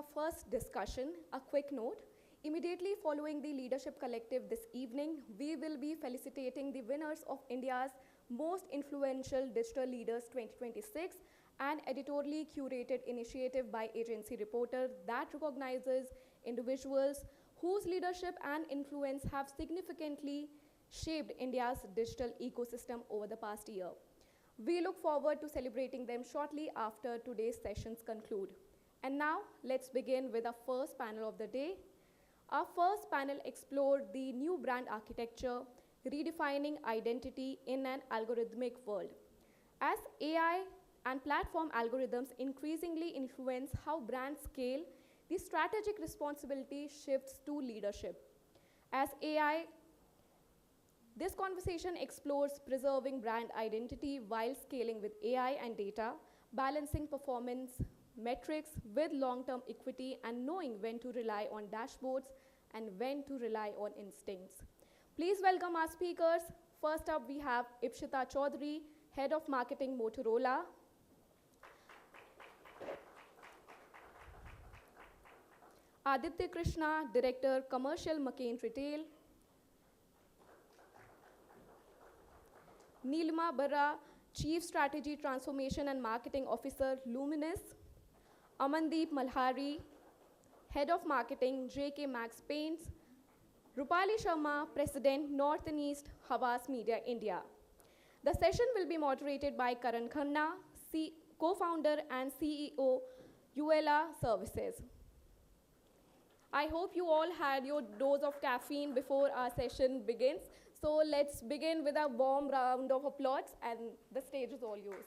our first discussion, a quick note. Immediately following the Leadership Collective this evening, we will be felicitating the winners of India's Most Influential Digital Leaders 2026, an editorially curated initiative by agency reporter that recognizes individuals whose leadership and influence have significantly shaped India's digital ecosystem over the past year. We look forward to celebrating them shortly after today's sessions conclude. And now, let's begin with our first panel of the day. Our first panel explored the new brand architecture, redefining identity in an algorithmic world. As AI and platform algorithms increasingly influence how brands scale, the strategic responsibility shifts to leadership. As AI This conversation explores preserving brand identity while scaling with AI and data, balancing performance metrics with long-term equity, and knowing when to rely on dashboards and when to rely on instincts. Please welcome our speakers. First up, we have Ipshita Chowdhury, Head of Marketing, Motorola. Aditya Krishna, Director, Commercial, McCain Retail. Neelima Burra, Chief Strategy Transformation and Marketing Officer, Luminous. Amandeep Malhari, Head of Marketing, JK Maxx Paints. Roopali Sharma, President, North and East, Havas Media, India. The session will be moderated by Karan, Khanna, co-founder and CEO, Huella Services. I hope you all had your dose of caffeine before our session begins. So let's begin with a warm round of applause, and the stage is all yours.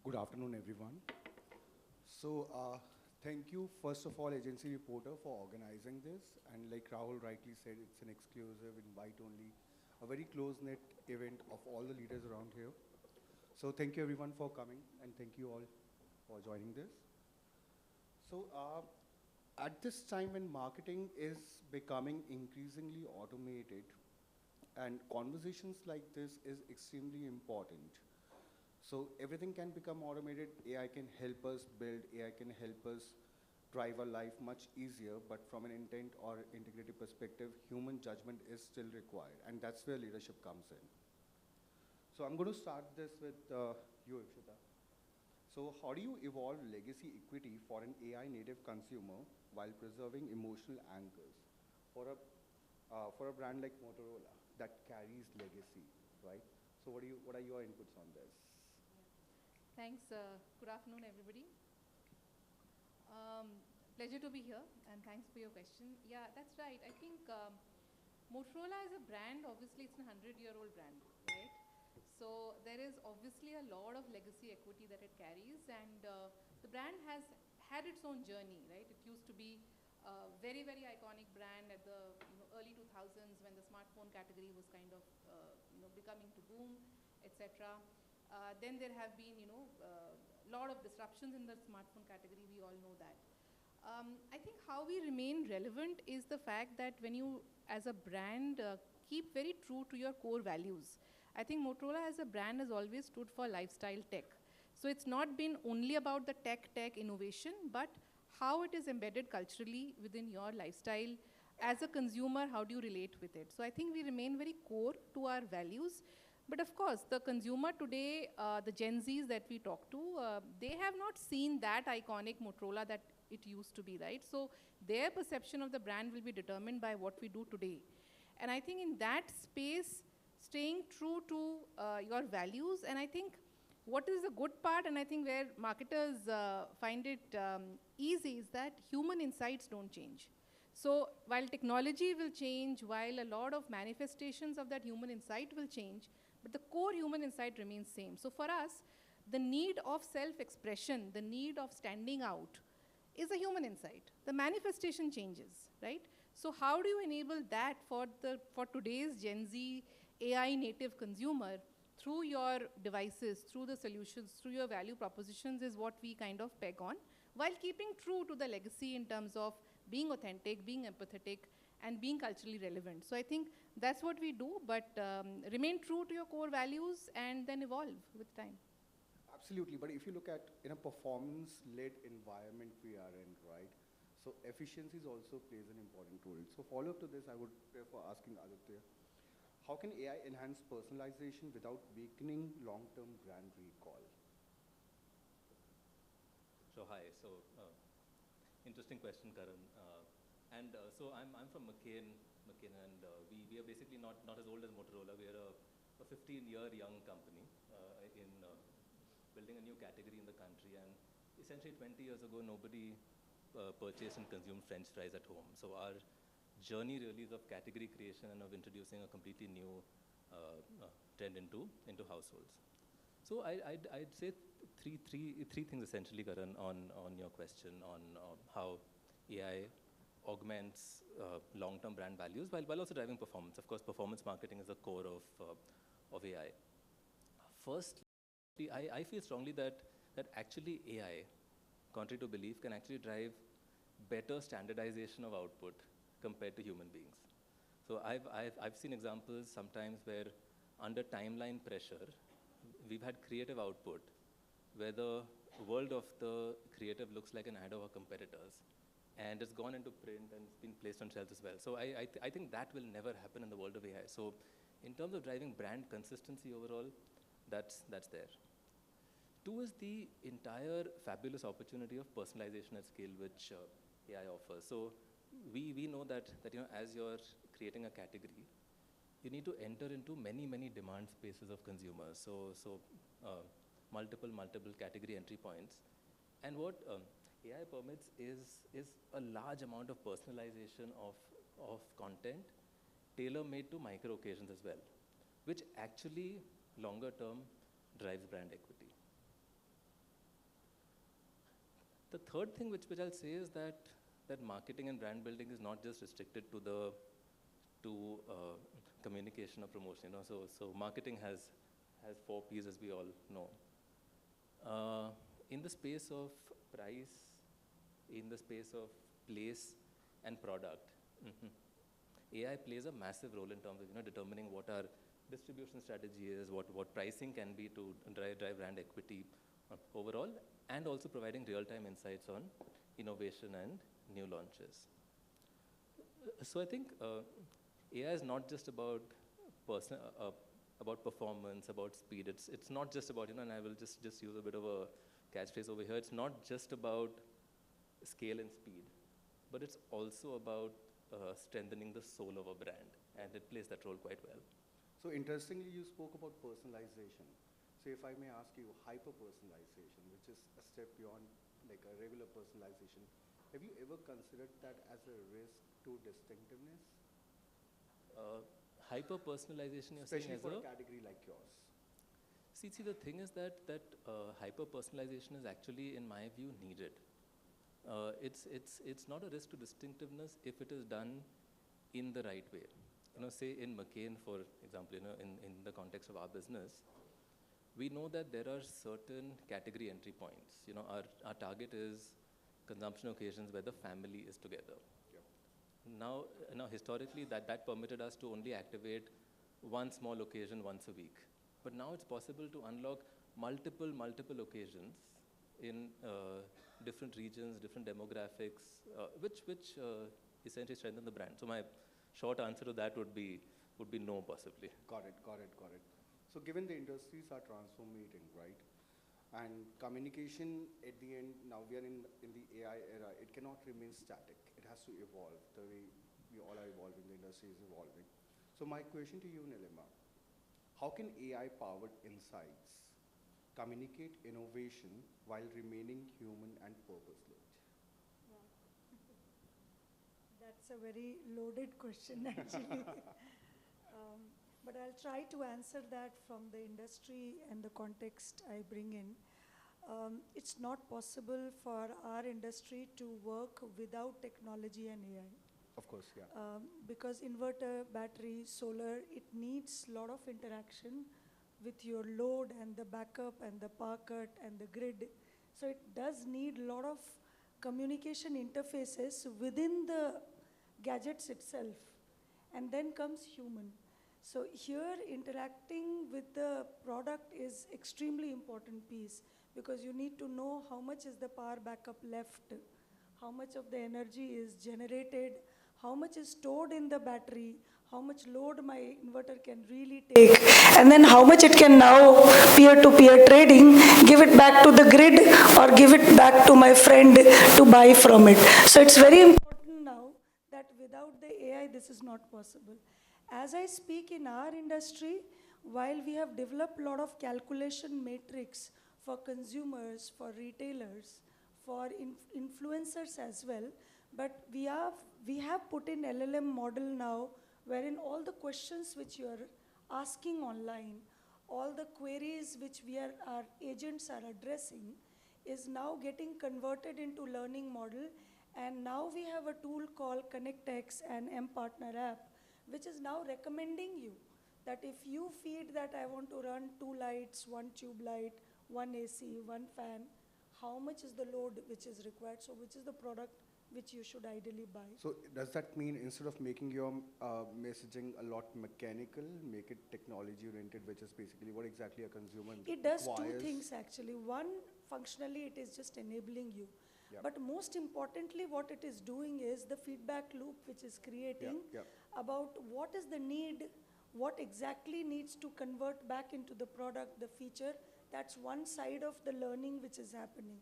Good afternoon, everyone. So, thank you, first of all, agency reporter, for organizing this. And like Rahul rightly said, it's an exclusive, invite-only, a very close-knit event of all the leaders around here. So thank you, everyone, for coming, and thank you all for joining this. So, at this time when marketing is becoming increasingly automated, and conversations like this is extremely important. So everything can become automated. AI can help us build, AI can help us drive our life much easier, but from an intent or integrity perspective, human judgment is still required, and that's where leadership comes in. So I'm going to start this with you, Ipshita. So how do you evolve legacy equity for an AI native consumer while preserving emotional anchors for a brand like Motorola that carries legacy, right? So what are your inputs on this? Thanks. Good afternoon, everybody. Pleasure to be here, and thanks for your question. Yeah, that's right. I think Motorola is a brand. Obviously, it's a 100-year-old brand, right? So there is obviously a lot of legacy equity that it carries, and the brand has had its own journey, right? It used to be a very, very iconic brand at the early 2000s when the smartphone category was kind of becoming to boom, etc. Then there have been, a lot of disruptions in the smartphone category. We all know that. I think how we remain relevant is the fact that when you, as a brand, keep very true to your core values. I think Motorola as a brand has always stood for lifestyle tech. So it's not been only about the tech innovation, but how it is embedded culturally within your lifestyle. As a consumer, how do you relate with it? So I think we remain very core to our values. But of course, the consumer today, the Gen Zs that we talk to, they have not seen that iconic Motorola that it used to be, right? So their perception of the brand will be determined by what we do today. And I think in that space, staying true to your values, and I think what is the good part, and I think where marketers find it easy, is that human insights don't change. So while technology will change, while a lot of manifestations of that human insight will change, but the core human insight remains same. So for us, the need of self-expression, the need of standing out is a human insight. The manifestation changes, right? So how do you enable that for today's Gen Z AI native consumer through your devices, through the solutions, through your value propositions is what we kind of peg on. while keeping true to the legacy in terms of being authentic, being empathetic, and being culturally relevant. So I think that's what we do, but remain true to your core values and then evolve with time. Absolutely, but if you look at in a performance-led environment we are in, right? So efficiency also plays an important role. So follow up to this, I would therefore asking Aditya, how can AI enhance personalization without weakening long-term brand recall? So hi, interesting question, Karan. So I'm from McCain, and we are basically not as old as Motorola. We are a 15-year young company in building a new category in the country. And essentially 20 years ago, nobody purchased and consumed French fries at home. So our journey really is of category creation and of introducing a completely new trend into households. So I'd say three things essentially, Karan, on your question on how AI augments long-term brand values while also driving performance. Of course, performance marketing is the core of AI. First, I feel strongly that actually AI, contrary to belief, can actually drive better standardization of output compared to human beings. So I've seen examples sometimes where under timeline pressure, we've had creative output where the world of the creative looks like an ad of our competitors, and it's gone into print and it's been placed on shelves as well. So I think that will never happen in the world of AI. So in terms of driving brand consistency overall, that's there. Two is the entire fabulous opportunity of personalization at scale, which AI offers. So we know that as you're creating a category, you need to enter into many demand spaces of consumers. So multiple category entry points. And what AI permits is a large amount of personalization of content tailor-made to micro occasions as well, which actually longer term drives brand equity. The third thing which I'll say is that marketing and brand building is not just restricted to communication or promotion. So marketing has 4 P's, as we all know. In the space of price, in the space of place and product, AI plays a massive role in terms of determining what our distribution strategy is, what pricing can be to drive brand equity overall, and also providing real-time insights on innovation and new launches. So I think AI is not just about performance, about speed. It's not just about, and I will just use a bit of a catchphrase over here. It's not just about scale and speed, but it's also about strengthening the soul of a brand, and it plays that role quite well. So interestingly, you spoke about personalization. So if I may ask you, hyper-personalization, which is a step beyond like a regular personalization, have you ever considered that as a risk to distinctiveness? Hyper-personalization, you're Especially saying for a category like yours. See, the thing is that hyper-personalization is actually, in my view, needed. It's not a risk to distinctiveness if it is done in the right way. Say in McCain, for example, in the context of our business, we know that there are certain category entry points. Our target is consumption occasions where the family is together. Yep. Now, historically, that permitted us to only activate one small occasion once a week. But now it's possible to unlock multiple occasions in different regions, different demographics, which essentially strengthen the brand. So my short answer to that would be no, possibly. Got it. So given the industries are transforming, right? And communication at the end, now we are in the AI era, it cannot remain static. It has to evolve the way we all are evolving, the industry is evolving. So my question to you, Neelima, how can AI-powered insights communicate innovation while remaining human and purpose-led? That's a very loaded question, actually. But I'll try to answer that from the industry and the context I bring in. It's not possible for our industry to work without technology and AI. Of course, yeah. Because inverter, battery, solar, it needs a lot of interaction with your load and the backup and the power cut and the grid. So it does need a lot of communication interfaces within the gadgets itself, and then comes human. So here, interacting with the product is extremely important piece, because you need to know how much is the power backup left, how much of the energy is generated, how much is stored in the battery, how much load my inverter can really take, and then how much it can now peer-to-peer trading, give it back to the grid or give it back to my friend to buy from it. So it's very important now that without the AI, this is not possible. As I speak, in our industry, while we have developed a lot of calculation matrix for consumers, for retailers, for influencers as well, but we have put in LLM model now, wherein all the questions which you are asking online, all the queries which our agents are addressing, is now getting converted into learning model. And now we have a tool called ConnectX and mPartner app, which is now recommending you that if you feed that I want to run 2 lights, 1 tube light, 1 AC, 1 fan, how much is the load which is required? So which is the product which you should ideally buy? So does that mean instead of making your messaging a lot mechanical, make it technology oriented, which is basically what exactly a consumer It does requires? 2 things actually. One, functionally it is just enabling you. Yep. But most importantly, what it is doing is the feedback loop which is creating about what is the need, what exactly needs to convert back into the product, the feature. That's one side of the learning which is happening.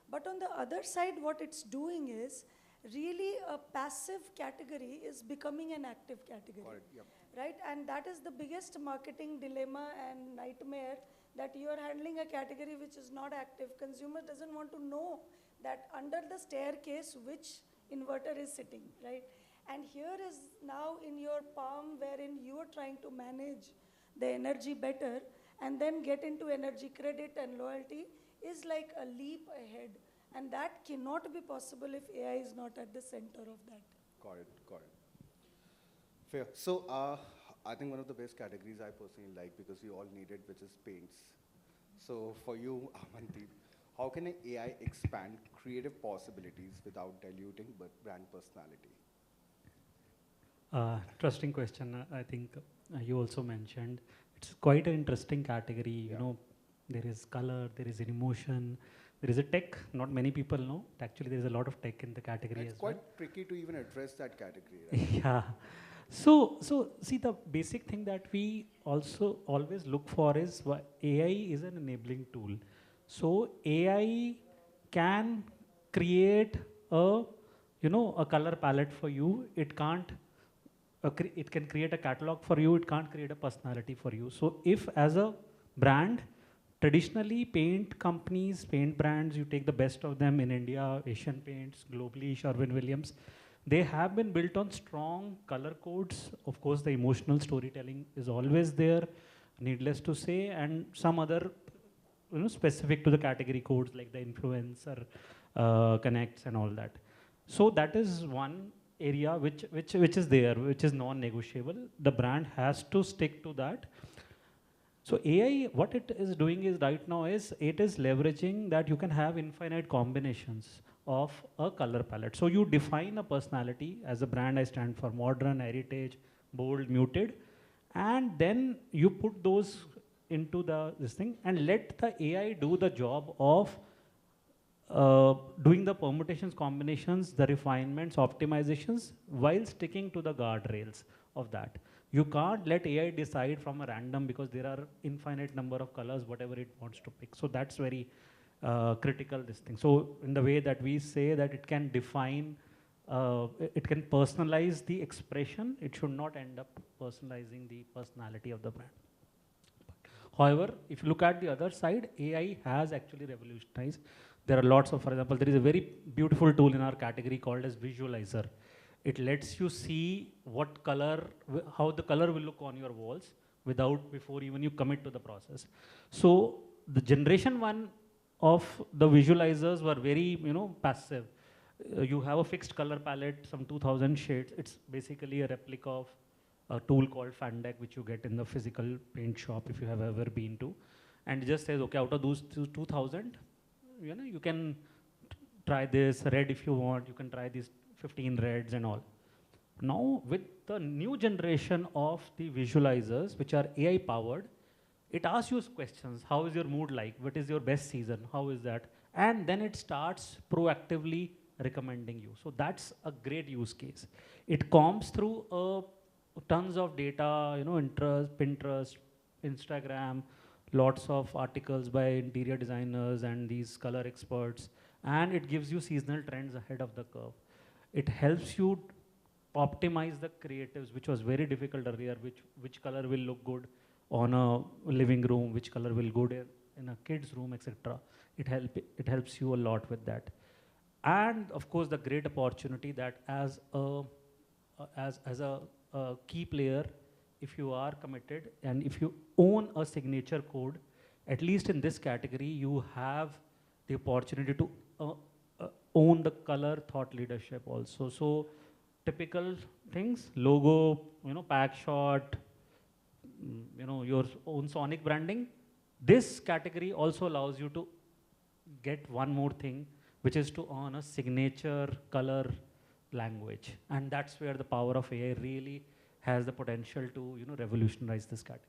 But on the other side, what it's doing is really a passive category is becoming an active category. Got it, yep. Right? And that is the biggest marketing dilemma and nightmare, that you are handling a category which is not active. Consumer doesn't want to know that under the staircase which inverter is sitting, right? And here is now in your palm, wherein you are trying to manage the energy better and then get into energy credit and loyalty, is like a leap ahead. And that cannot be possible if AI is not at the center of that. Got it, got it. Fair. So I think one of the best categories I personally like, because we all need it, which is paints. So for you, Amandeep, how can an AI expand creative possibilities without diluting brand personality? Interesting question. I think you also mentioned it's quite an interesting category. You know, there is color, there is an emotion, there is a tech. Not many people know. Actually, there is a lot of tech in the category It's as well. quite tricky to even address that category, right? Yeah. So see, the basic thing that we also always look for is AI is an enabling tool. So AI can create a color palette for you. It can't. It can create a catalog for you. It can't create a personality for you. So if as a brand, traditionally paint companies, paint brands, you take the best of them in India, Asian Paints, globally, Sherwin-Williams, they have been built on strong color codes. Of course, the emotional storytelling is always there, needless to say, and some other specific to the category codes like the influencer connects and all that. So that is one area which is there, which is non-negotiable. The brand has to stick to that. So AI, what it is doing is right now is it is leveraging that you can have infinite combinations of a color palette. So you define a personality. As a brand, I stand for modern, heritage, bold, muted, and then you put those into this thing and let the AI do the job of doing the permutations, combinations, the refinements, optimizations, while sticking to the guardrails of that. You can't let AI decide from a random, because there are infinite number of colors, whatever it wants to pick. So that's very critical, this thing. So in the way that we say that it can define, it can personalize the expression, it should not end up personalizing the personality of the brand. However, if you look at the other side, AI has actually revolutionized. There are lots of, for example, there is a very beautiful tool in our category called as Visualizer. It lets you see what color, how the color will look on your walls before even you commit to the process. So the generation 1 of the visualizers were very, passive. You have a fixed color palette, some 2000 shades. It's basically a replica of a tool called Fandeck, which you get in the physical paint shop if you have ever been to. And it just says, okay, out of those 2000, you can try this, red if you want, you can try these 15 reds and all. Now, with the new generation of the visualizers, which are AI powered, it asks you questions. How is your mood like? What is your best season? How is that? And then it starts proactively recommending you. So that's a great use case. It combs through tons of data, Pinterest, Instagram, lots of articles by interior designers and these color experts, and it gives you seasonal trends ahead of the curve. It helps you optimize the creatives, which was very difficult earlier, which color will look good on a living room, which color will go there in a kid's room, etc. It helps you a lot with that. And of course, the great opportunity that as a key player, if you are committed and if you own a signature code, at least in this category, you have the opportunity to own the color thought leadership also. So typical things, logo, pack shot, your own sonic branding. This category also allows you to get one more thing, which is to earn a signature color language. And that's where the power of AI really has the potential to revolutionize this category.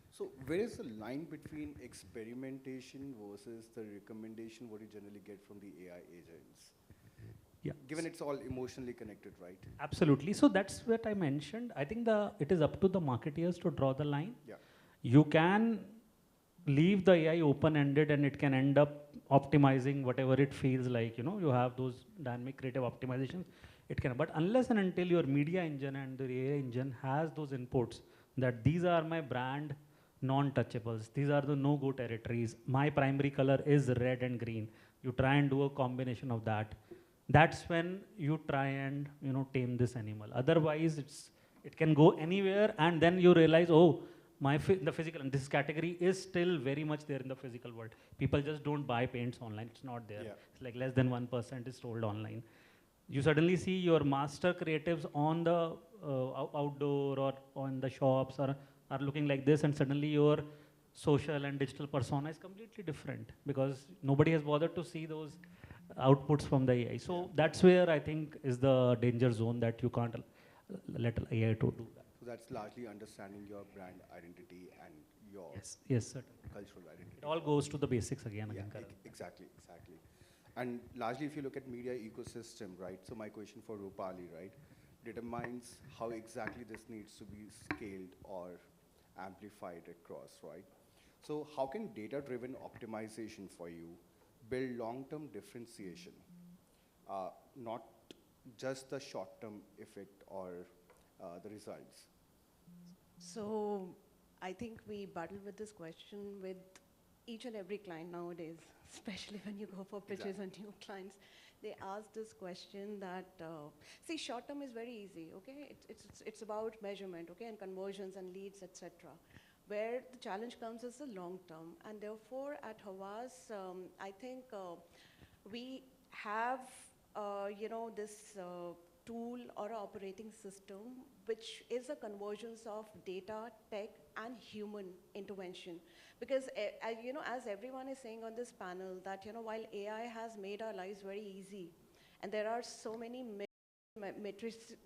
So where is the line between experimentation versus the recommendation what you generally get from the AI agents? Yeah. Given it's all emotionally connected, right? Absolutely. So that's what I mentioned. I think it is up to the marketeers to draw the line. Yeah. You can leave the AI open-ended and it can end up optimizing whatever it feels like. You have those dynamic creative optimizations. It can, but unless and until your media engine and the AI engine has those inputs that these are my brand non-touchables, these are the no-go territories, my primary color is red and green, you try and do a combination of that. That's when you try and tame this animal. Otherwise, it can go anywhere, and then you realize, oh, the physical, and this category is still very much there in the physical world. People just don't buy paints online. It's not there. Yeah. It's like less than 1% is sold online. You suddenly see your master creatives on the outdoor or on the shops are looking like this, and suddenly your social and digital persona is completely different because nobody has bothered to see those outputs from the AI. So that's where I think is the danger zone, that you can't let AI to do that. So that's largely understanding your brand identity and your yes, certainly. Cultural identity. It all goes to the basics again. Exactly. And largely, if you look at media ecosystem, right? So my question for Roopali, right, determines how exactly this needs to be scaled or amplified across, right? So how can data-driven optimization for you build long-term differentiation, not just the short-term effect or the results? So I think we battle with this question with each and every client nowadays, especially when you go for pitches and new clients. They ask this question that, see, short term is very easy, okay? It's about measurement, okay, and conversions and leads, etc. Where the challenge comes is the long term. And therefore, at Havas, I think we have, this tool or operating system, which is a convergence of data, tech, and human intervention. Because, as everyone is saying on this panel, that, while AI has made our lives very easy, and there are so many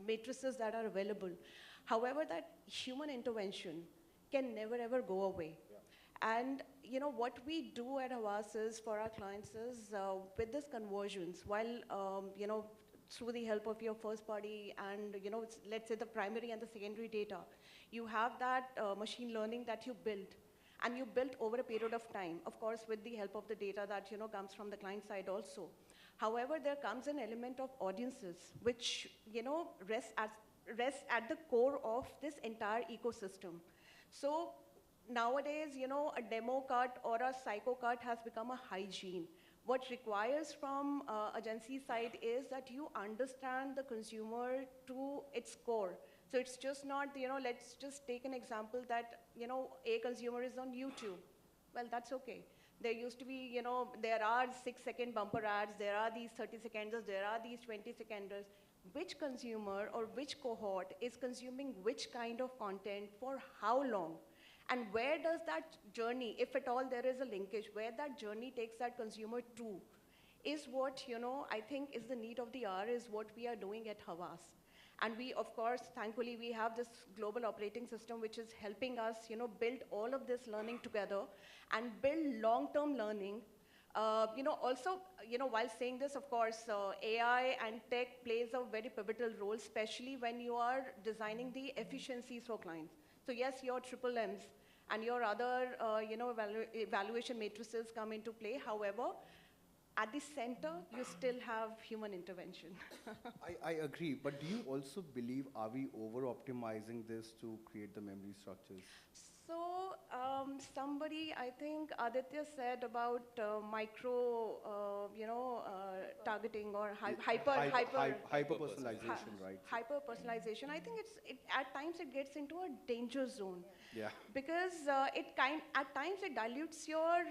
matrices that are available, however, that human intervention can never, ever go away. Yeah. And, what we do at Havas is, for our clients is, with this convergence, while, through the help of your first party and, let's say the primary and the secondary data, you have that machine learning that you built, and you built over a period of time, of course, with the help of the data that, comes from the client side also. However, there comes an element of audiences, which, rests at the core of this entire ecosystem. So nowadays, a demo cart or a psycho cart has become a hygiene. What requires from agency side is that you understand the consumer to its core. So it's just not, let's just take an example that, a consumer is on YouTube. Well, that's okay. There used to be, there are 6-second bumper ads, there are these 30-seconders, there are these 20-seconders. Which consumer or which cohort is consuming which kind of content for how long? And where does that journey, if at all there is a linkage, where that journey takes that consumer to? is what, I think is the need of the hour, is what we are doing at Havas. And we, of course, thankfully, we have this global operating system which is helping us, build all of this learning together and build long-term learning. Also, while saying this, of course, AI and tech plays a very pivotal role, especially when you are designing the efficiencies for clients. So yes, your triple M's and your other, evaluation matrices come into play. However, at the center, you still have human intervention. I agree, but do you also believe, are we over-optimizing this to create the memory structures? So somebody, I think Aditya said about micro, targeting or hyper-personalization, right? Hyper-personalization. I think at times it gets into a danger zone. Yeah. Because at times it dilutes your,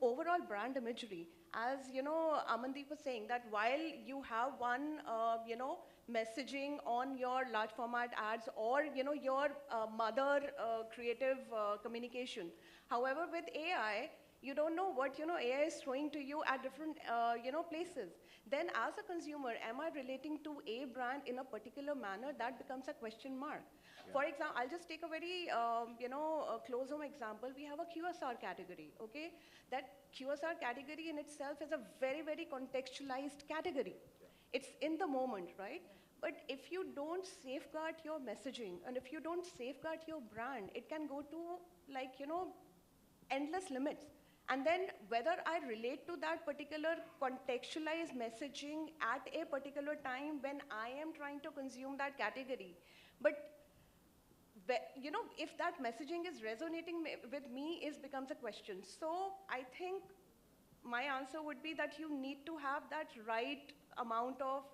overall brand imagery. As, Amandeep was saying that while you have one, messaging on your large format ads or, your mother creative communication. However, with AI, you don't know what, AI is throwing to you at different, places. Then as a consumer, am I relating to a brand in a particular manner? That becomes a question mark. Yeah. For example, I'll just take a very, close home example. We have a QSR category, okay? That QSR category in itself is a very, very contextualized category. Yeah. It's in the moment, right? But if you don't safeguard your messaging and if you don't safeguard your brand, it can go to like, endless limits. And then whether I relate to that particular contextualized messaging at a particular time when I am trying to consume that category. But, if that messaging is resonating with me becomes a question. So I think my answer would be that you need to have that right amount of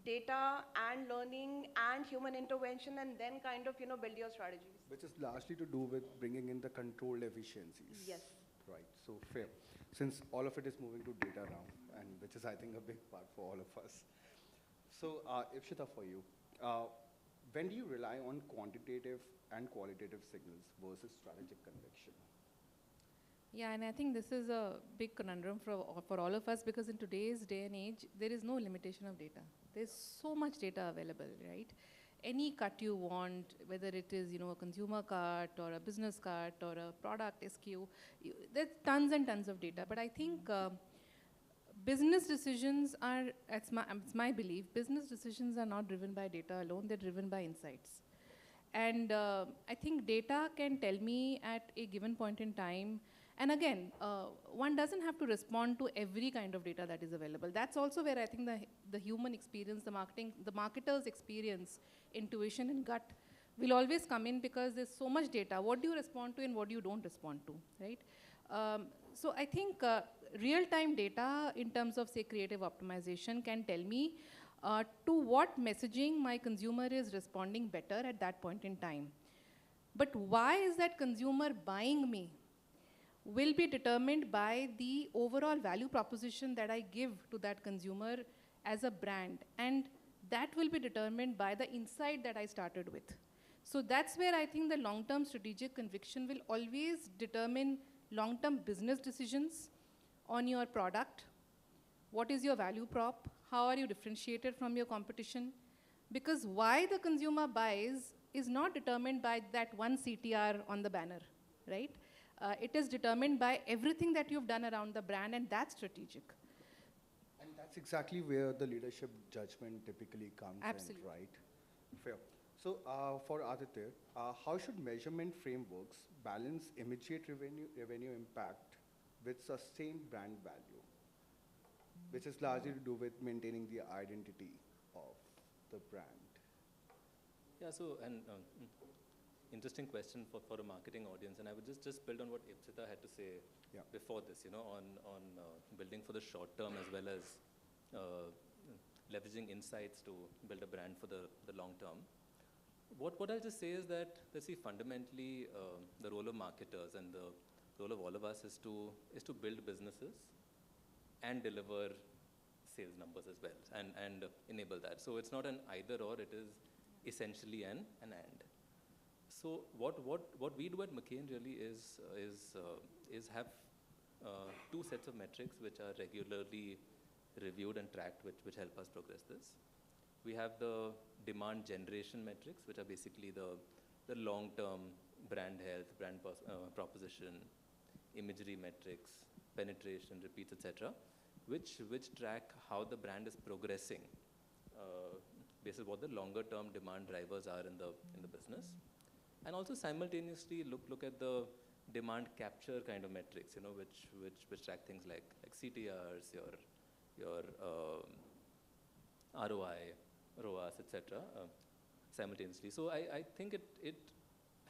data and learning and human intervention and then kind of, build your strategies. Which is largely to do with bringing in the controlled efficiencies. Yes. Right, so fair. Since all of it is moving to data now, and which is, I think, a big part for all of us. So, Ipshita, for you, when do you rely on quantitative and qualitative signals versus strategic conviction? Yeah, and I think this is a big conundrum for all of us, because in today's day and age, there is no limitation of data. There's so much data available, right? Any cut you want, whether it is, a consumer cut or a business cut or a product SKU, there's tons and tons of data. But I think business decisions are, it's my belief, business decisions are not driven by data alone, they're driven by insights. And I think data can tell me at a given point in time, and again, one doesn't have to respond to every kind of data that is available. That's also where I think the human experience, the marketer's experience, intuition and gut will always come in, because there's so much data. What do you respond to and what do you don't respond to, right? So I think real-time data in terms of, say, creative optimization can tell me to what messaging my consumer is responding better at that point in time. But why is that consumer buying me will be determined by the overall value proposition that I give to that consumer as a brand. And that will be determined by the insight that I started with. So that's where I think the long-term strategic conviction will always determine long-term business decisions on your product. What is your value prop? How are you differentiated from your competition? Because why the consumer buys is not determined by that one CTR on the banner, right? It is determined by everything that you've done around the brand, and that's strategic. And that's exactly where the leadership judgment typically comes Absolutely. in, right? Fair. So for Aditya, how should measurement frameworks balance immediate revenue impact with sustained brand value, which is largely to do with maintaining the identity of the brand? Yeah, so, and interesting question for a marketing audience, and I would just build on what Ipshita had to say before this, on building for the short term as well as leveraging insights to build a brand for the long term. What I'll just say is that, let's see, fundamentally, the role of marketers and the role of all of us is to build businesses and deliver sales numbers as well, and enable that. So it's not an either or, it is essentially an and. So what we do at McCain really is have two sets of metrics which are regularly reviewed and tracked, which help us progress this. We have the demand generation metrics, which are basically the long-term brand health, proposition, imagery metrics, penetration, repeats, etc., which track how the brand is progressing, based on what the longer-term demand drivers are in the business, and also simultaneously look at the demand capture kind of metrics, which track things like CTRs, your ROI, ROAS, etc. Simultaneously. So I think it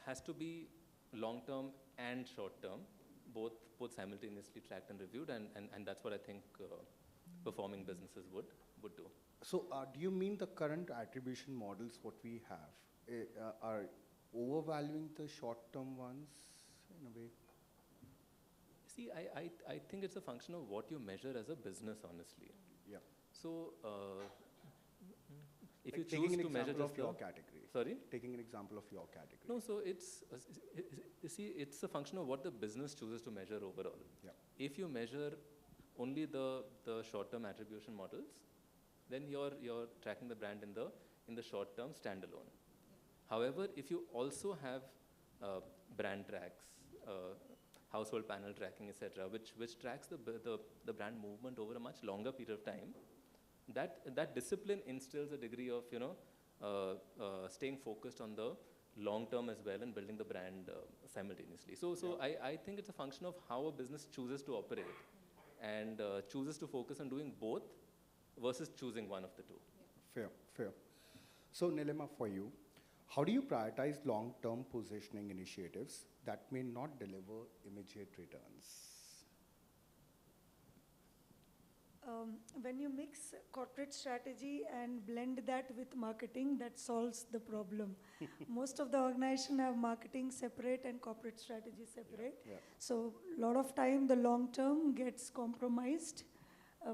has to be long-term and short-term, both simultaneously tracked and reviewed, and that's what I think performing businesses would do. So do you mean the current attribution models, what we have, are overvaluing the short-term ones in a way? See, I think it's a function of what you measure as a business, honestly. Yeah. So if Like you choose to measure just just your category. Sorry? Taking an example of your category. No, so it's a function of what the business chooses to measure overall. Yeah. If you measure only the short-term attribution models, then you're tracking the brand in the short-term standalone. However, if you also have brand tracks, household panel tracking, etc., which tracks the brand movement over a much longer period of time, that discipline instills a degree of staying focused on the long term as well and building the brand simultaneously. So I think it's a function of how a business chooses to operate and chooses to focus on doing both versus choosing one of the two. Fair. So Neelima, for you, how do you prioritize long-term positioning initiatives that may not deliver immediate returns? When you mix corporate strategy and blend that with marketing, that solves the problem. Most of the organization have marketing separate and corporate strategy separate. Yeah. So a lot of time the long term gets compromised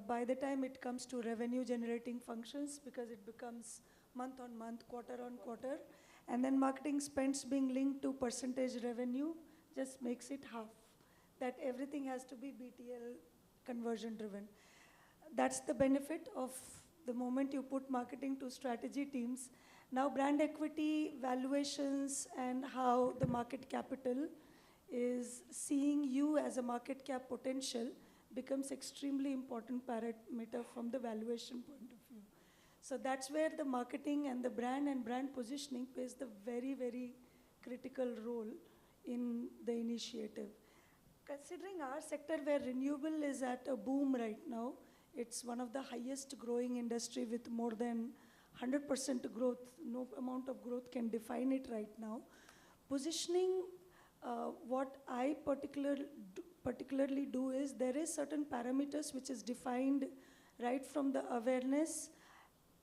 by the time it comes to revenue generating functions, because it becomes month on month, quarter on quarter, and then marketing spends being linked to percentage revenue just makes it half. That everything has to be BTL conversion driven. That's the benefit of the moment you put marketing to strategy teams. Now brand equity, valuations, and how the market capital is seeing you as a market cap potential becomes extremely important parameter from the valuation point of view. So that's where the marketing and the brand positioning plays the very, very critical role in the initiative. Considering our sector where renewable is at a boom right now, it's one of the highest growing industry with more than 100% growth. No amount of growth can define it right now. Positioning, what I particularly do is there is certain parameters which is defined right from the awareness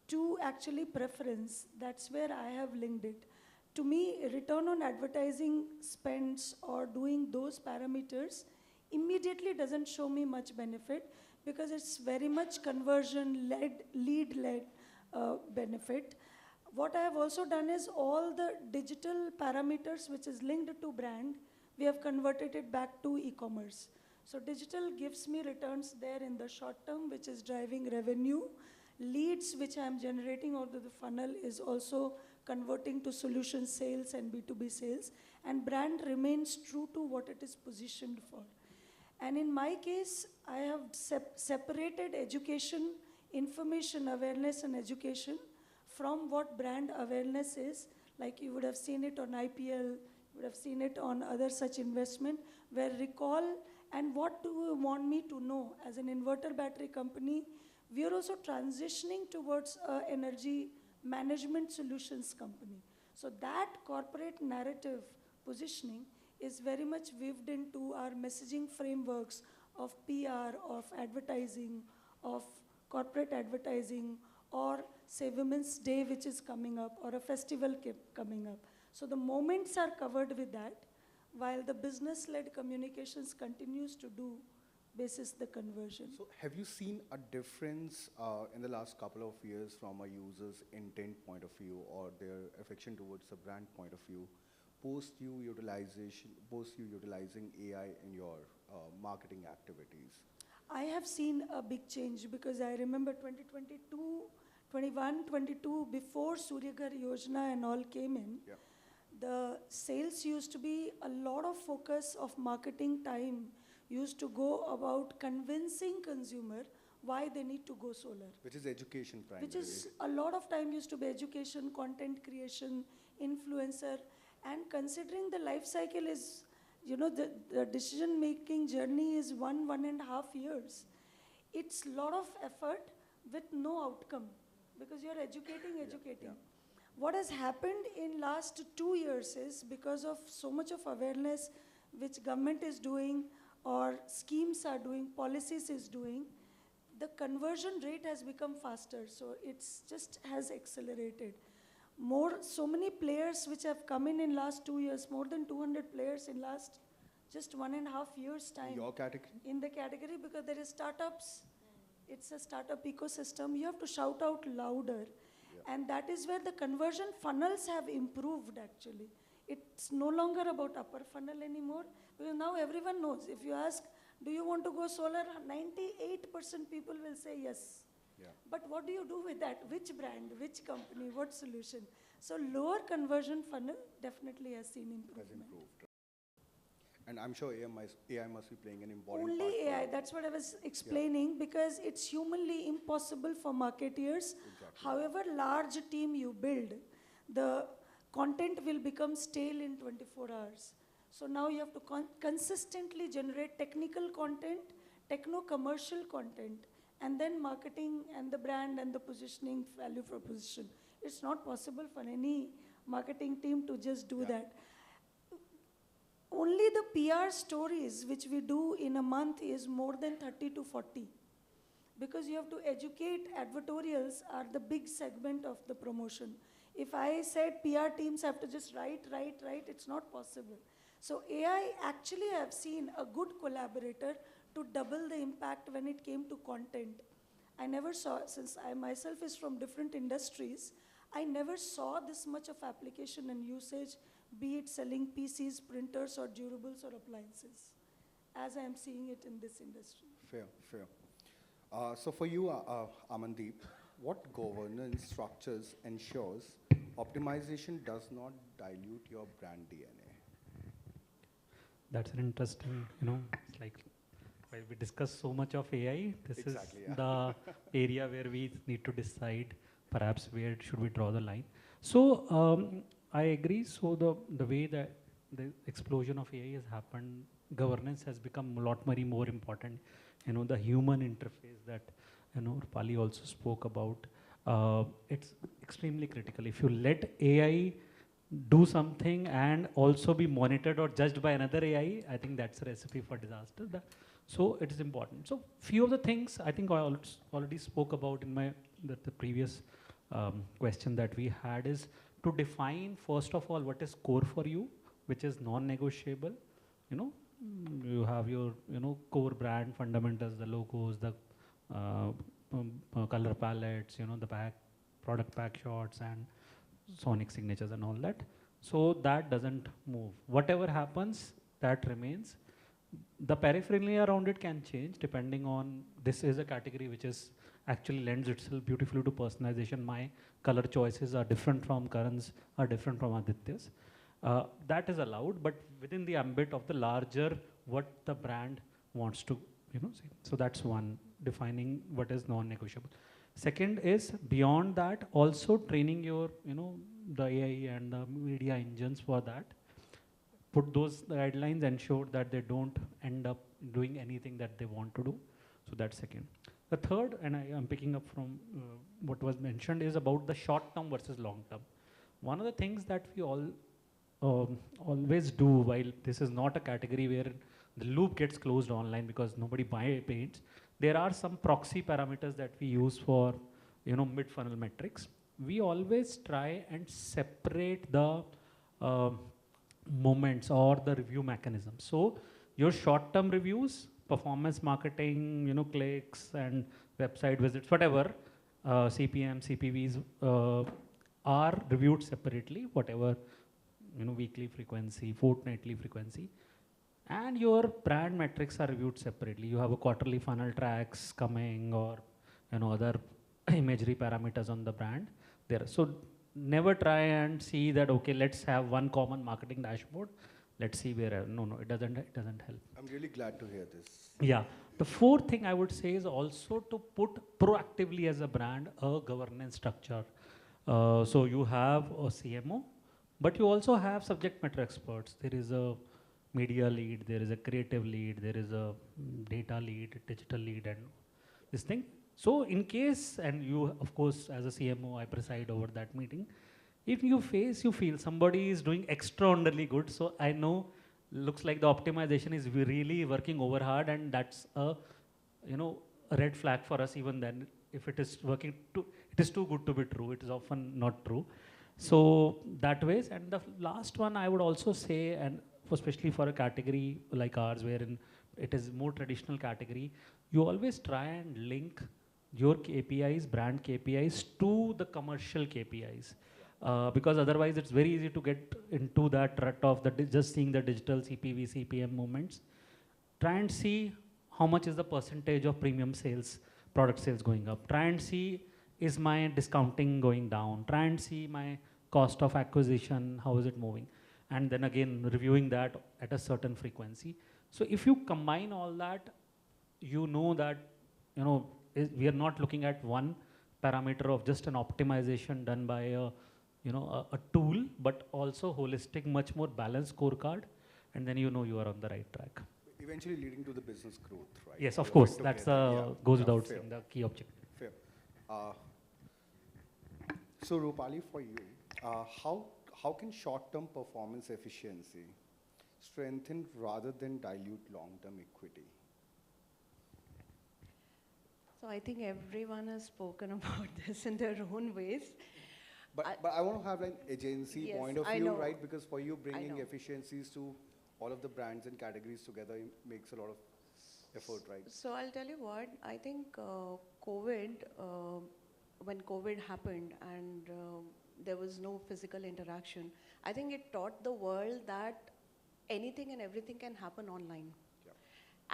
to actually preference. That's where I have linked it. To me, return on advertising spends or doing those parameters immediately doesn't show me much benefit, because it's very much conversion-led, lead-led benefit. What I have also done is all the digital parameters which is linked to brand, we have converted it back to e-commerce. So digital gives me returns there in the short term, which is driving revenue. Leads which I am generating out of the funnel is also converting to solution sales and B2B sales. And brand remains true to what it is positioned for. And in my case, I have separated education, information awareness and education from what brand awareness is. Like you would have seen it on IPL, you would have seen it on other such investment, where recall and what do you want me to know? As an inverter battery company, we are also transitioning towards an energy management solutions company. So that corporate narrative positioning is very much weaved into our messaging frameworks of PR, of advertising, of corporate advertising, or say Women's Day which is coming up, or a festival coming up. So the moments are covered with that, while the business-led communications continues to do basis the conversion. So have you seen a difference in the last couple of years from a user's intent point of view or their affection towards the brand point of view, post you utilizing AI in your marketing activities? I have seen a big change because I remember 2022, 21, 22, before Suryaghar Yojana and all came in, Yeah. the sales used to be a lot of focus of marketing time used to go about convincing consumer why they need to go solar. Which is education primarily. Which is a lot of time used to be education, content creation, influencer, and considering the life cycle is, the decision-making journey is 1.5 years. It's a lot of effort with no outcome because you're educating. Yeah. What has happened in last 2 years is because of so much of awareness which government is doing or schemes are doing, policies is doing, the conversion rate has become faster. So it's just has accelerated. So many players which have come in last 2 years, more than 200 players in last just 1.5 years time. In your category? In the category because there is startups. It's a startup ecosystem. You have to shout out louder. Yeah. And that is where the conversion funnels have improved actually. It's no longer about upper funnel anymore because now everyone knows. If you ask, do you want to go solar? 98% people will say yes. Yeah. But what do you do with that? Which brand, which company, what solution? So lower conversion funnel definitely has seen improvement. Has improved. And I'm sure AI must be playing an important part. Only AI, that's what I was explaining, because it's humanly impossible for marketeers. Exactly. However large team you build, the content will become stale in 24 hours. So now you have to consistently generate technical content, techno-commercial content, and then marketing and the brand and the positioning, value proposition. It's not possible for any marketing team to just do that. Only the PR stories which we do in a month is more than 30 to 40. Because you have to educate, advertorials are the big segment of the promotion. If I said PR teams have to just write, it's not possible. So AI actually have seen a good collaborator to double the impact when it came to content. I never saw, since I myself is from different industries, I never saw this much of application and usage, be it selling PCs, printers, or durables or appliances, as I am seeing it in this industry. Fair. So for you, Amandeep, what governance structures ensures optimization does not dilute your brand DNA? That's an interesting, it's like while we discuss so much of AI, this Exactly, is the area where we need to decide perhaps where should we draw the line. So I agree. So the way that the explosion of AI has happened, governance has become a lot more important. The human interface that Roopali also spoke about, it's extremely critical. If you let AI do something and also be monitored or judged by another AI, I think that's a recipe for disaster. So it is important. So few of the things I think I already spoke about in the previous question that we had is to define first of all what is core for you, which is non-negotiable. You have your core brand fundamentals, the logos, the color palettes, the product pack shots and sonic signatures and all that. So that doesn't move. Whatever happens, that remains. The paraphernalia around it can change depending on, this is a category which is actually lends itself beautifully to personalization. My color choices are different from Karan's, are different from Aditya's. That is allowed, but within the ambit of the larger what the brand wants to see. So that's one, defining what is non-negotiable. Second is beyond that, also training your the AI and the media engines for that. Put those guidelines, ensure that they don't end up doing anything that they want to do. So that's second. The third, and I am picking up from what was mentioned, is about the short term versus long term. One of the things that we always do, while this is not a category where the loop gets closed online because nobody paints, there are some proxy parameters that we use for mid-funnel metrics. We always try and separate the moments or the review mechanism. So your short-term reviews, performance marketing, clicks and website visits, whatever, CPM, CPVs are reviewed separately, whatever weekly frequency, fortnightly frequency. and your brand metrics are reviewed separately. You have a quarterly funnel tracks coming, or other imagery parameters on the brand there. So never try and see that, okay, let's have one common marketing dashboard. Let's see where. No, it doesn't help. I'm really glad to hear this. Yeah. The fourth thing I would say is also to put proactively as a brand a governance structure. So you have a CMO, but you also have subject matter experts. There is a media lead, there is a creative lead, there is a data lead, digital lead, and this thing. So in case, and you, of course, as a CMO, I preside over that meeting. If you feel somebody is doing extraordinarily good, so I know looks like the optimization is really working over hard, and that's a a red flag for us even then. If it is working it is too good to be true. It is often not true. So that ways. And the last one I would also say, and especially for a category like ours, wherein it is more traditional category, you always try and link your KPIs, brand KPIs, to the commercial KPIs. Because otherwise it's very easy to get into that rut of just seeing the digital CPV, CPM movements. Try and see how much is the percentage of premium sales, product sales going up. Try and see, is my discounting going down? Try and see my cost of acquisition, how is it moving? And then again, reviewing that at a certain frequency. So if you combine all that, you know that, we are not looking at one parameter of just an optimization done by a tool, but also holistic, much more balanced scorecard, and then you are on the right track. Eventually leading to the business growth, right? Yes, of course. That's goes without saying, the key objective. Fair. So Roopali, for you, how can short-term performance efficiency strengthen rather than dilute long-term equity? So I think everyone has spoken about this in their own ways. But I want to have like agency point of view, right? Because for you, bringing efficiencies to all of the brands and categories together makes a lot of effort, right? So I'll tell you what, I think COVID, when COVID happened and there was no physical interaction, I think it taught the world that anything and everything can happen online.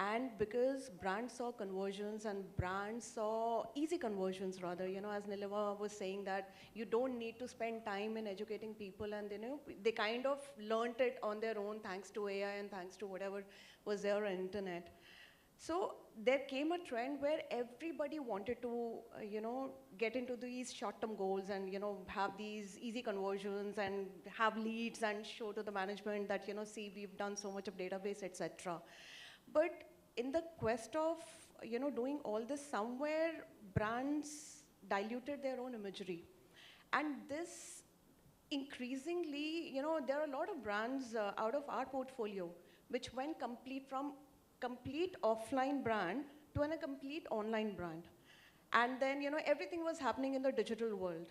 And because brands saw conversions and brands saw easy conversions rather, as Neelima was saying, that you don't need to spend time in educating people, and they kind of learnt it on their own thanks to AI and thanks to whatever was there on internet. So there came a trend where everybody wanted to, get into these short-term goals and, have these easy conversions and have leads and show to the management that, see, we've done so much of database, etc. But in the quest of, doing all this, somewhere brands diluted their own imagery. And this increasingly, there are a lot of brands out of our portfolio which went from complete offline brand to a complete online brand. And then, everything was happening in the digital world.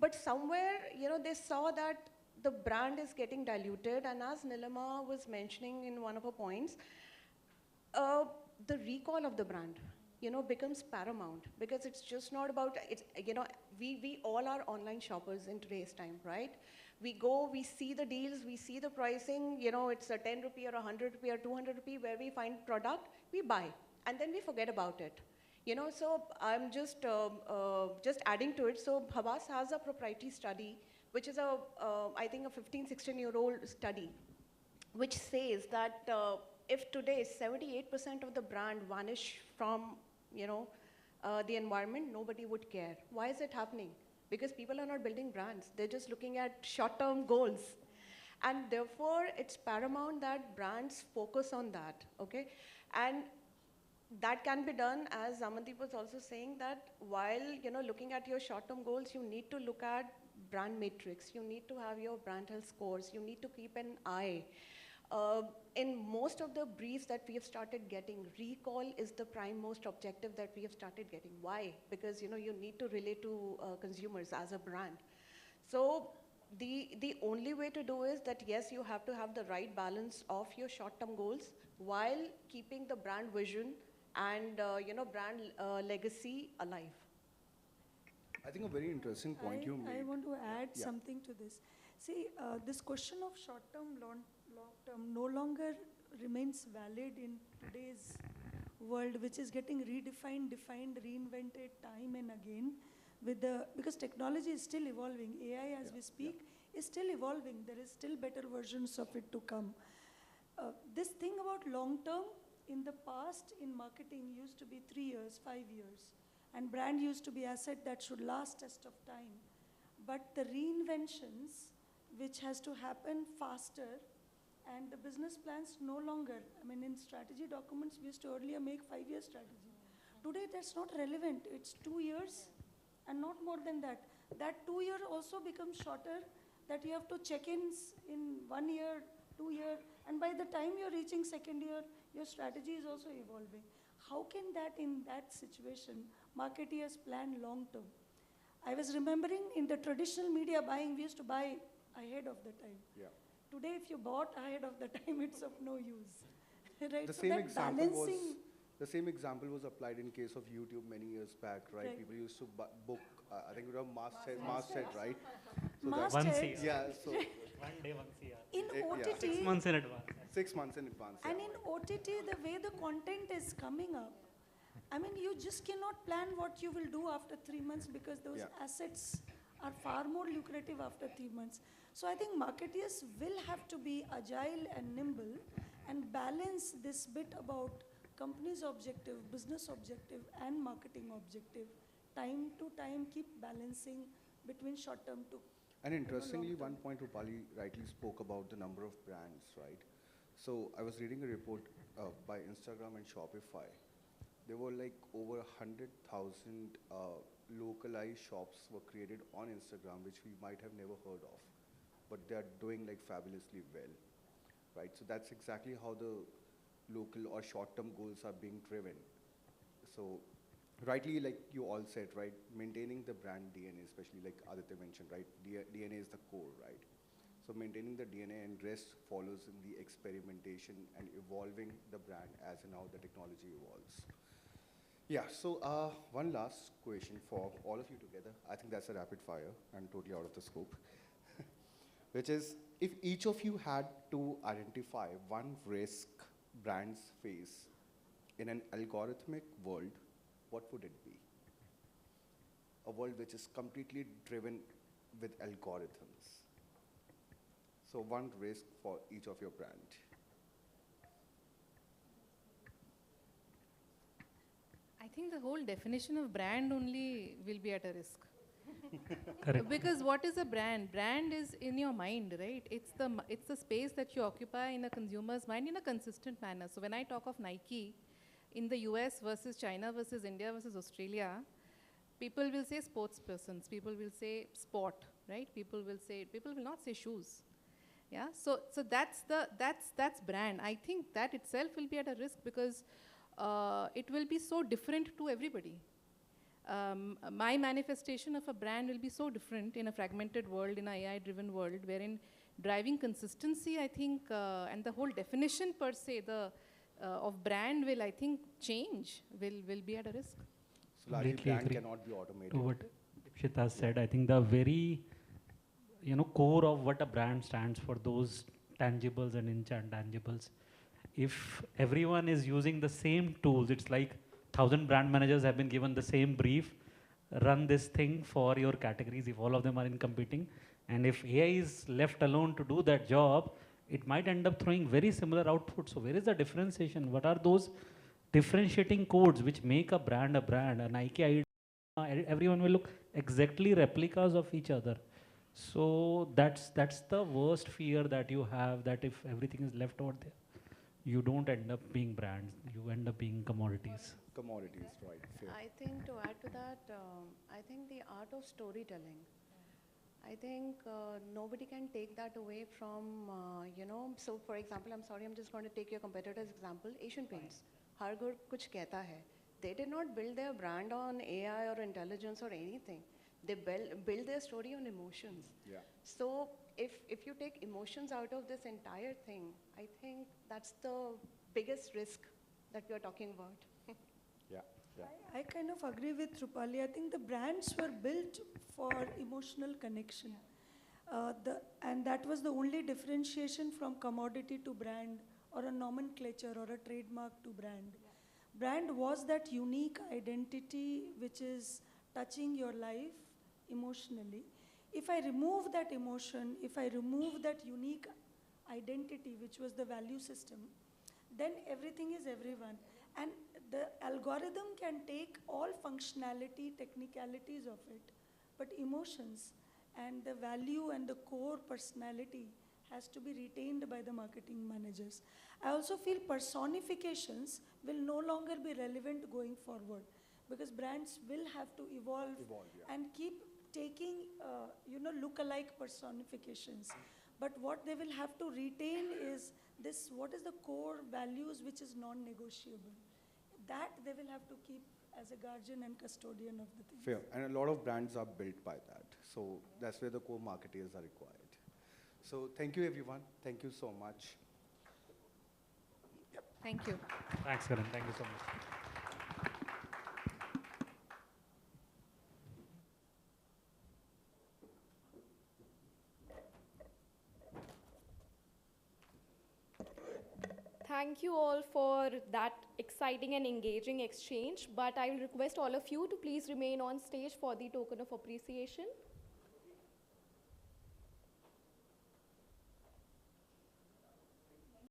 But somewhere, they saw that the brand is getting diluted, and as Neelima was mentioning in one of her points, the recall of the brand, becomes paramount, because it's just not about, we all are online shoppers in today's time, right? We go, we see the deals, we see the pricing, it's a 10 rupee or 100 rupee or 200 rupee, where we find product, we buy, and then we forget about it. So I'm just adding to it. So Havas has a proprietary study, which is I think a 15, 16-year-old study, which says that if today 78% of the brand vanish from, the environment, nobody would care. Why is it happening? Because people are not building brands. They're just looking at short-term goals. And therefore, it's paramount that brands focus on that, okay? And that can be done, as Amandeep was also saying, that while, looking at your short-term goals, you need to look at brand matrix. You need to have your brand health scores. You need to keep an eye. In most of the briefs that we have started getting, recall is the prime most objective that we have started getting. Why? Because you need to relate to consumers as a brand. So the only way to do is that, yes, you have to have the right balance of your short-term goals while keeping the brand vision and brand legacy alive. I think a very interesting point you made. I want to add something to this. See, this question of short-term, long-term no longer remains valid in today's world, which is getting redefined, defined, reinvented time and again, because technology is still evolving. AI, as we speak, is still evolving. There is still better versions of it to come. This thing about long term, in the past, in marketing, used to be 3 years, 5 years. And brand used to be asset that should last test of time. But the reinventions, which has to happen faster, and the business plans no longer. I mean, in strategy documents, we used to earlier make 5-year strategy. Today, that's not relevant. It's 2 years and not more than that. That 2 year also becomes shorter, that you have to check-ins in 1 year, 2 year, and by the time you're reaching second year, your strategy is also evolving. How can that, in that situation, marketeers plan long term? I was remembering in the traditional media buying, we used to buy ahead of the time. Yeah. Today, if you bought ahead of the time, it's of no use. Right? The So same that example was balancing. the same example was applied in case of YouTube many years back, right? Right. People used to book, I think it was masthead, right? So Mastheads. Once a year. yeah, so 1 day, once a year. In yeah. OTT, 6 months in advance. 6 months in advance. and yeah. in OTT, the way the content is coming up, I mean, you just cannot plan what you will do after 3 months, because those Yeah. assets are far more lucrative after 3 months. So I think marketeers will have to be agile and nimble and balance this bit about company's objective, business objective, and marketing objective. Time to time, keep balancing between short term to. And interestingly, long-term. one point Roopali rightly spoke about the number of brands, right? So I was reading a report by Instagram and Shopify. There were like over 100,000 localized shops were created on Instagram, which we might have never heard of, but they are doing like fabulously well, right? So that's exactly how the local or short-term goals are being driven. So rightly, like you all said, right, maintaining the brand DNA, especially like Aditya mentioned, right, DNA is the core, right? So maintaining the DNA and rest follows in the experimentation and evolving the brand as and how the technology evolves. Yeah, so one last question for all of you together. I think that's a rapid fire and totally out of the scope. Which is, if each of you had to identify one risk brands face in an algorithmic world, what would it be? A world which is completely driven with algorithms. So one risk for each of your brand. I think the whole definition of brand only will be at a risk. Correct. Because what is a brand? Brand is in your mind, right? It's the space that you occupy in a consumer's mind in a consistent manner. So when I talk of Nike, in the US versus China versus India versus Australia, people will say sports persons, people will say sport, right? People will not say shoes. Yeah, so that's brand. I think that itself will be at a risk because it will be so different to everybody. My manifestation of a brand will be so different in a fragmented world, in an AI-driven world, wherein driving consistency, I think, and the whole definition per se, of brand will, I think, change, will be at a risk. So largely Completely brand agree cannot be automated. To what Ipshita said, I think the very core of what a brand stands for, those tangibles and intangibles. If everyone is using the same tools, it's like 1,000 brand managers have been given the same brief, run this thing for your categories if all of them are in competing. And if AI is left alone to do that job, it might end up throwing very similar output. So where is the differentiation? What are those differentiating codes which make a brand a brand? A Nike idea, everyone will look exactly replicas of each other. So that's the worst fear that you have, that if everything is left over there, you don't end up being brands, you end up being commodities. Commodities, right? Fair. I think to add to that, I think the art of storytelling. I think nobody can take that away from, so for example, I'm sorry, I'm just going to take your competitor's example, Asian Paints. Har Ghar Kuch Kehta Hai. They did not build their brand on AI or intelligence or anything. They build their story on emotions. Yeah. So if you take emotions out of this entire thing, I think that's the biggest risk that we are talking about. Yeah. Yeah. I kind of agree with Roopali. I think the brands were built for emotional connection. And that was the only differentiation from commodity to brand or a nomenclature or a trademark to brand. Brand was that unique identity which is touching your life emotionally. If I remove that emotion, if I remove that unique identity, which was the value system, then everything is everyone. And the algorithm can take all functionality, technicalities of it, but emotions and the value and the core personality has to be retained by the marketing managers. I also feel personifications will no longer be relevant going forward because brands will have to evolve and keep taking, look-alike personifications. But what they will have to retain is this, what is the core values which is non-negotiable. That they will have to keep as a guardian and custodian of the thing. Fair. And a lot of brands are built by that. So that's where the core marketeers are required. So thank you, everyone. Thank you so much. Thank you. Thanks, Karan. Thank you so much. Thank you all for that exciting and engaging exchange, but I will request all of you to please remain on stage for the token of appreciation.